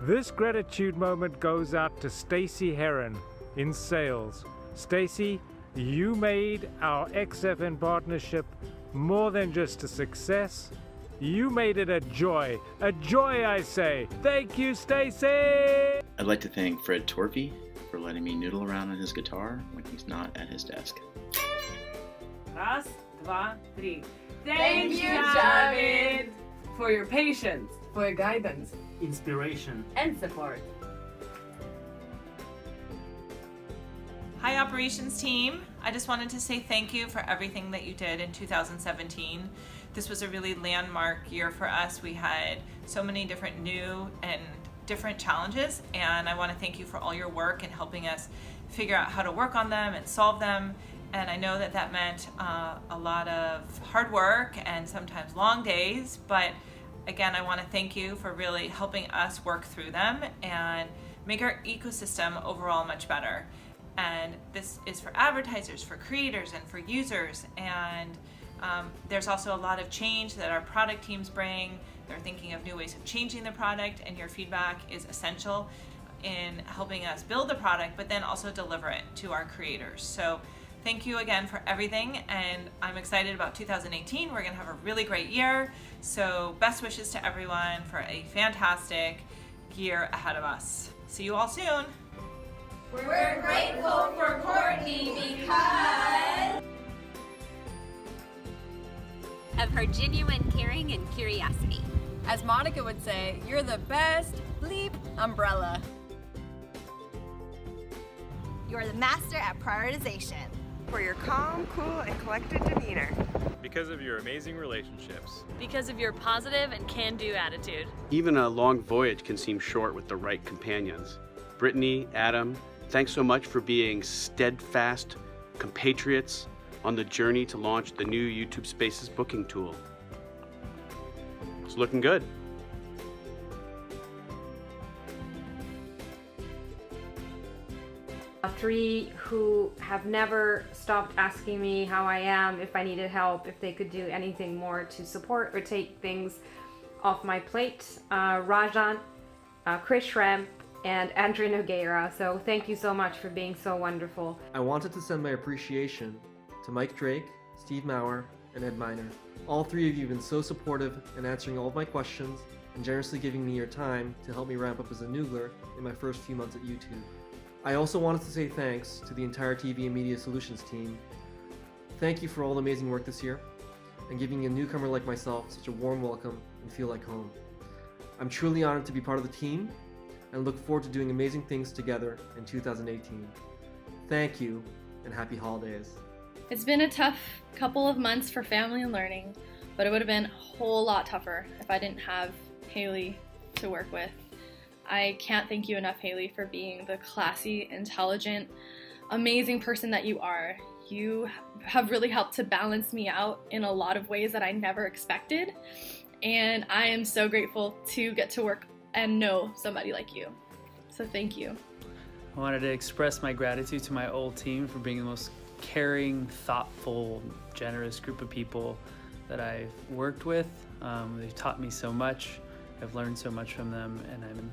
This gratitude moment goes out to Stacy Heron in sales. Stacy, you made our XFN partnership more than just a success. You made it a joy. A joy, I say. Thank you, Stacy! I'd like to thank Fred Torpy for letting me noodle around on his guitar when he's not at his desk. Раз, два, три. Thank you, Javid, for your patience, for your guidance, inspiration, and support. Hi operations team, I just wanted to say thank you for everything that you did in 2017. This was a really landmark year for us. We had so many different new and different challenges, and I want to thank you for all your work in helping us figure out how to work on them and solve them. And I know that that meant a lot of hard work and sometimes long days, but again, I want to thank you for really helping us work through them and make our ecosystem overall much better. And this is for advertisers, for creators, and for users. And there's also a lot of change that our product teams bring. They're thinking of new ways of changing the product, and your feedback is essential in helping us build the product, but then also deliver it to our creators. So thank you again for everything, and I'm excited about 2018. We're gonna have a really great year. So best wishes to everyone for a fantastic year ahead of us. See you all soon. We're grateful for Courtney because of her genuine caring and curiosity. As Monica would say, you're the best bleep umbrella. You're the master at prioritization. For your calm, cool, and collected demeanor. Because of your amazing relationships. Because of your positive and can-do attitude. Even a long voyage can seem short with the right companions. Brittany, Adam, thanks so much for being steadfast compatriots on the journey to launch the new YouTube Spaces booking tool. It's looking good. Three who have never stopped asking me how I am, if I needed help, if they could do anything more to support or take things off my plate. Rajan, Chris Shrem, and Andrew Nogueira. So thank you so much for being so wonderful. I wanted to send my appreciation to Mike Drake, Steve Maurer, and Ed Miner. All three of you have been so supportive in answering all of my questions and generously giving me your time to help me ramp up as a noodler in my first few months at YouTube. I also wanted to say thanks to the entire TV and Media Solutions team. Thank you for all the amazing work this year and giving a newcomer like myself such a warm welcome and feel like home. I'm truly honored to be part of the team and look forward to doing amazing things together in 2018. Thank you and happy holidays. It's been a tough couple of months for family and learning, but it would have been a whole lot tougher if I didn't have Haley to work with. I can't thank you enough, Haley, for being the classy, intelligent, amazing person that you are. You have really helped to balance me out in a lot of ways that I never expected, and I am so grateful to get to work and know somebody like you. So thank you. I wanted to express my gratitude to my old team for being the most caring, thoughtful, generous group of people that I've worked with. They've taught me so much. I've learned so much from them, and I'm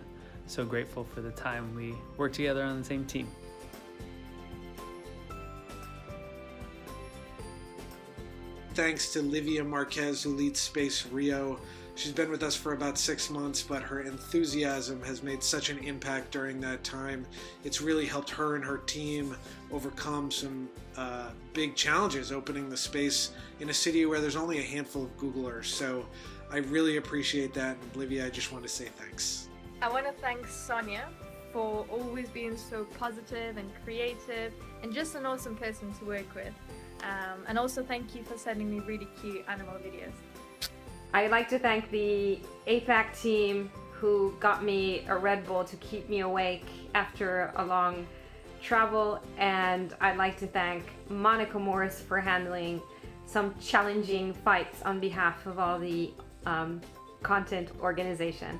so grateful for the time we work together on the same team. Thanks to Livia Marquez, who leads Space Rio. She's been with us for about 6 months, but her enthusiasm has made such an impact during that time. It's really helped her and her team overcome some big challenges opening the space in a city where there's only a handful of Googlers. So I really appreciate that. And Livia, I just want to say thanks. I want to thank Sonia for always being so positive and creative and just an awesome person to work with. And also thank you for sending me really cute animal videos. I'd like to thank the APAC team who got me a Red Bull to keep me awake after a long travel, and I'd like to thank Monica Morris for handling some challenging fights on behalf of all the content organization.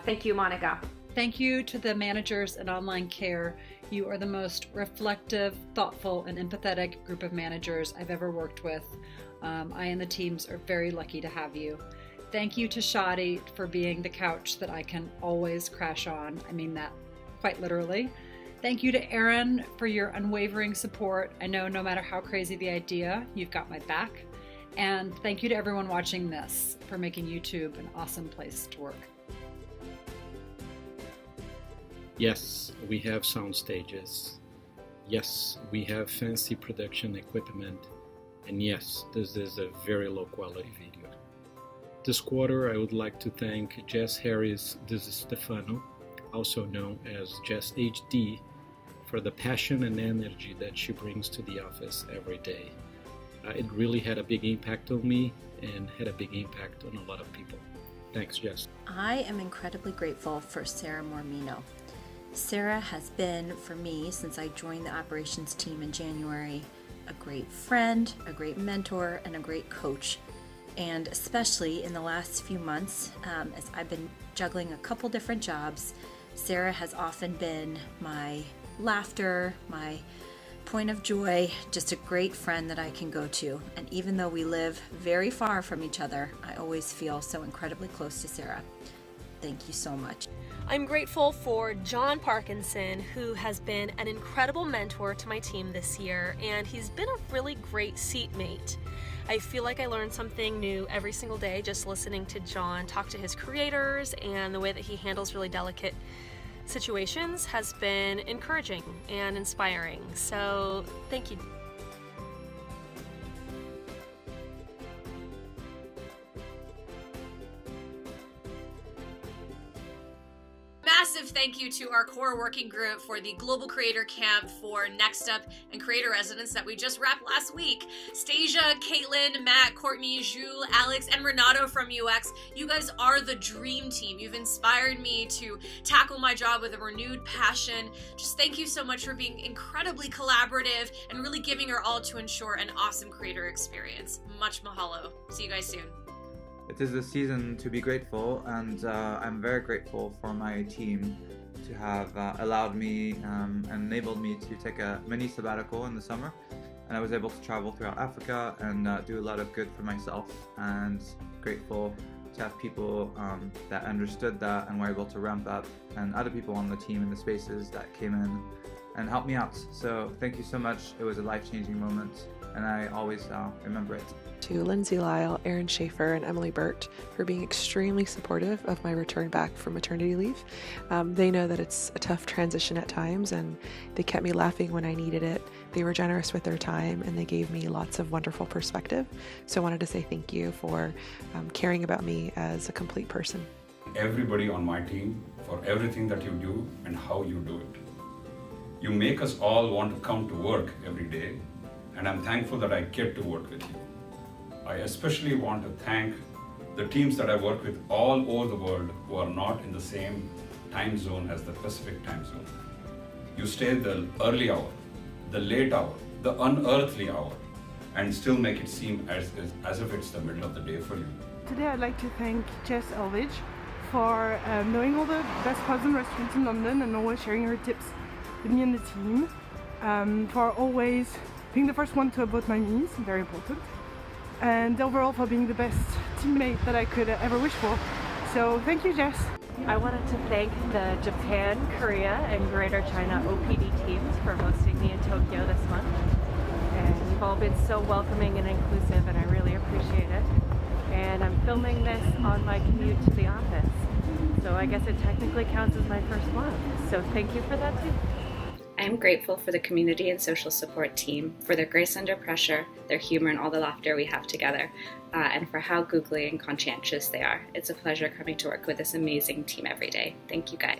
Thank you, Monica. Thank you to the managers at Online Care. You are the most reflective, thoughtful, and empathetic group of managers I've ever worked with. I and the teams are very lucky to have you. Thank you to Shadi for being the couch that I can always crash on. I mean that quite literally. Thank you to Aaron for your unwavering support. I know no matter how crazy the idea, you've got my back. And thank you to everyone watching this for making YouTube an awesome place to work. Yes, we have sound stages. Yes, we have fancy production equipment. And yes, this is a very low quality video. This quarter, I would like to thank Jess Harris Stefano, also known as Jess HD, for the passion and energy that she brings to the office every day. It really had a big impact on me and had a big impact on a lot of people. Thanks, Jess. I am incredibly grateful for Sarah Mormino. Sarah has been, for me, since I joined the operations team in January, a great friend, a great mentor, and a great coach. And especially in the last few months, as I've been juggling a couple different jobs, Sarah has often been my laughter, my point of joy, just a great friend that I can go to. And even though we live very far from each other, I always feel so incredibly close to Sarah. Thank you so much. I'm grateful for John Parkinson, who has been an incredible mentor to my team this year, and he's been a really great seatmate. I feel like I learn something new every single day just listening to John talk to his creators, and the way that he handles really delicate situations has been encouraging and inspiring. So thank you. Massive thank you to our core working group for the Global Creator Camp for Next Up and Creator Residence that we just wrapped last week. Stasia, Caitlin, Matt, Courtney, Jules, Alex, and Renato from UX. You guys are the dream team. You've inspired me to tackle my job with a renewed passion. Just thank you so much for being incredibly collaborative and really giving your all to ensure an awesome creator experience. Much mahalo. See you guys soon. It is a season to be grateful, and I'm very grateful for my team to have allowed me and enabled me to take a mini sabbatical in the summer. And I was able to travel throughout Africa and do a lot of good for myself, and grateful to have people that understood that and were able to ramp up, and other people on the team in the spaces that came in and helped me out. So thank you so much. It was a life-changing moment, and I always remember it. To Lindsay Lyle, Aaron Schaefer, and Emily Burt for being extremely supportive of my return back from maternity leave. They know that it's a tough transition at times, and they kept me laughing when I needed it. They were generous with their time, and they gave me lots of wonderful perspective. So I wanted to say thank you for caring about me as a complete person. Everybody on my team for everything that you do and how you do it. You make us all want to come to work every day, and I'm thankful that I get to work with you. I especially want to thank the teams that I work with all over the world who are not in the same time zone as the Pacific time zone. You stay the early hour, the late hour, the unearthly hour, and still make it seem as if it's the middle of the day for you. Today I'd like to thank Jess Elvidge for knowing all the best pubs and restaurants in London and always sharing her tips with me and the team, for always being the first one to abort my knees, very important, and overall for being the best teammate that I could ever wish for. So thank you, Jess. I wanted to thank the Japan, Korea, and Greater China OPD teams for hosting me in Tokyo this month. And you've all been so welcoming and inclusive, and I really appreciate it. And I'm filming this on my commute to the office, so I guess it technically counts as my first vlog. So thank you for that too. I am grateful for the community and social support team, for their grace under pressure, their humor, and all the laughter we have together, and for how googly and conscientious they are. It's a pleasure coming to work with this amazing team every day. Thank you guys.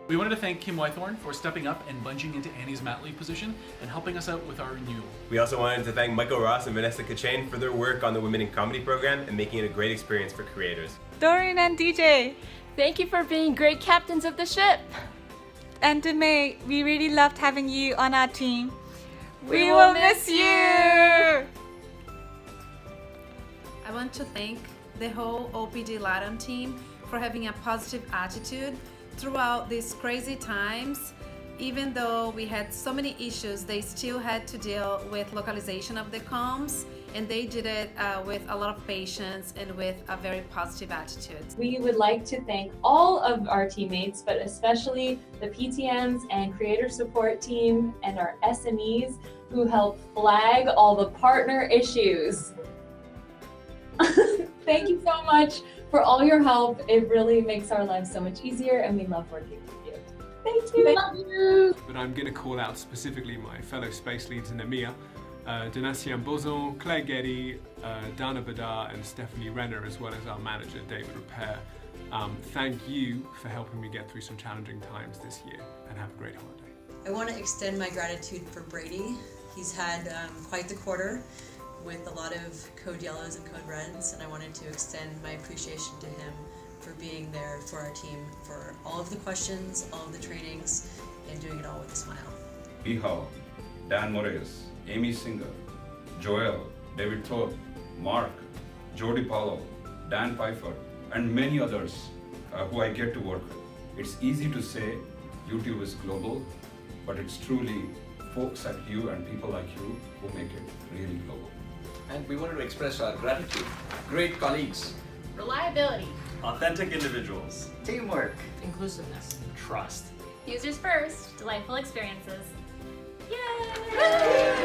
We wanted to thank Kim Wythorn for stepping up and lunging into Annie's mat leave position and helping us out with our renewal. We also wanted to thank Michael Ross and Vanessa Kachain for their work on the Women in Comedy program and making it a great experience for creators. Doreen and DJ, thank you for being great captains of the ship. And to May, we really loved having you on our team. We will miss you! I want to thank the whole OPD LATAM team for having a positive attitude throughout these crazy times even though we had so many issues, they still had to deal with localization of the comms, and they did it with a lot of patience and with a very positive attitude. We would like to thank all of our teammates, but especially the PTMs and creator support team and our SMEs who help flag all the partner issues. Thank you so much for all your help. It really makes our lives so much easier, and we love working with you. Thank you. Love you. But I'm going to call out specifically my fellow space leads in EMEA, Donatien Bozon, Claire Getty, Dana Badar, and Stephanie Renner, as well as our manager, David Repair. Thank you for helping me get through some challenging times this year, and have a great holiday. I want to extend my gratitude for Brady. He's had quite the quarter with a lot of code yellows and code reds, and I wanted to extend my appreciation to him for being there for our team, for all of the questions, all of the trainings, and doing it all with a smile. Bihal, Dan Moraes, Amy Singer, Joel, David Thorpe, Mark, Jody Paulo, Dan Pfeiffer, and many others who I get to work with. It's easy to say YouTube is global, but it's truly folks like you and people like you who make it really global. And we wanted to express our gratitude. Great colleagues. Reliability. Authentic individuals. Teamwork. Inclusiveness. Trust. Users first. Delightful experiences. Yay!